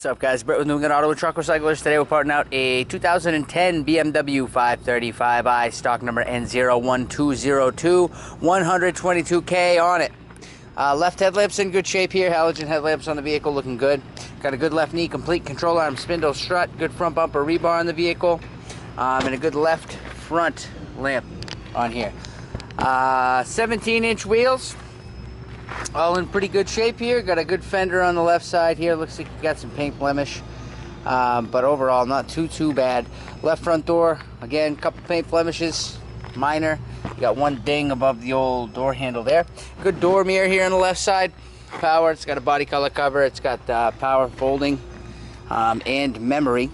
What's up, guys? Brett with New England Auto and Truck Recyclers. Today we're parting out a 2010 BMW 535i, stock number N01202, 122K on it. Left headlamps in good shape here. Halogen headlamps on the vehicle looking good. Got a good left knee, complete control arm spindle strut, good front bumper rebar on the vehicle, and a good left front lamp on here. 17-inch wheels. All in pretty good shape here. Got a good fender on the left side here. Looks like you got some paint blemish, but overall not too bad. Left front door, again, couple paint blemishes, minor. You got one ding above the old door handle there. Good door mirror here on the left side. Power. It's got a body color cover. It's got power folding and memory.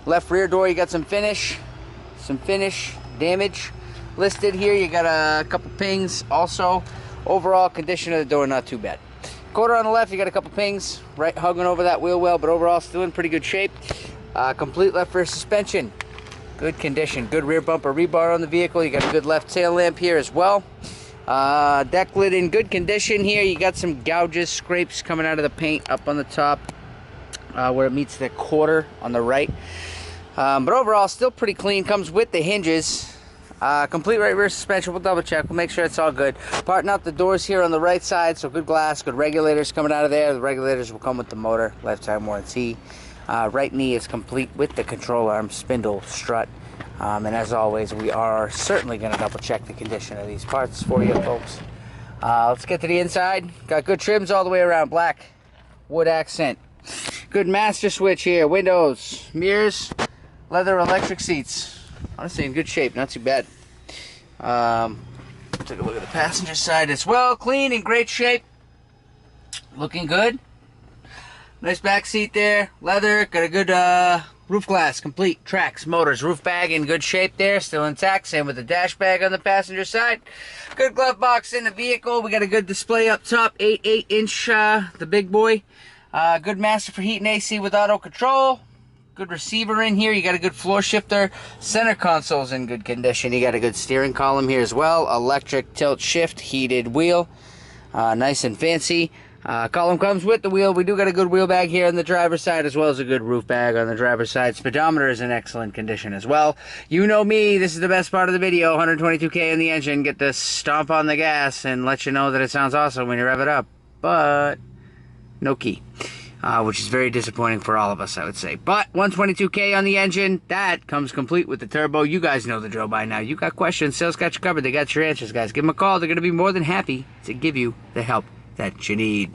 Left rear door, you got some finish damage listed here. You got a couple pings also. Overall condition of the door not too bad. Quarter on the left, you got a couple pings right hugging over that wheel well, but overall still in pretty good shape. Complete left rear suspension, good condition. Good rear bumper rebar on the vehicle. You got a good left tail lamp here as well. Deck lid in good condition here. You got some gouges, scrapes coming out of the paint up on the top where it meets the quarter on the right. But overall still pretty clean. Comes with the hinges. Complete right rear suspension. We'll double check. We'll make sure it's all good. Parting out the doors here on the right side. So good glass, good regulators coming out of there. The regulators will come with the motor. Lifetime warranty. Right knee is complete with the control arm, spindle, strut. And as always, we are certainly going to double check the condition of these parts for you folks. Let's get to the inside. Got good trims all the way around. Black wood accent. Good master switch here. Windows, mirrors, leather electric seats. Honestly in good shape, not too bad. Take a look at the passenger side as well. Clean, in great shape. Looking good. Nice back seat there. Leather, got a good roof glass, complete. Tracks, motors, roof bag in good shape there. Still intact. Same with the dash bag on the passenger side. Good glove box in the vehicle. We got a good display up top. 8.8-inch, the big boy. Good master for heat and AC with auto control. Good receiver in here. You got a good floor shifter. Center console's in good condition. You got a good steering column here as well. Electric tilt shift, heated wheel. Nice and fancy. Column comes with the wheel. We do got a good wheel bag here on the driver's side as well as a good roof bag on the driver's side. Speedometer is in excellent condition as well. You know me. This is the best part of the video. 122K in the engine. Get to stomp on the gas and let you know that it sounds awesome when you rev it up. But no key. Which is very disappointing for all of us, I would say. But 122K on the engine, that comes complete with the turbo. You guys know the drill by now. You got questions, sales got you covered. They got your answers, guys. Give them a call. They're going to be more than happy to give you the help that you need.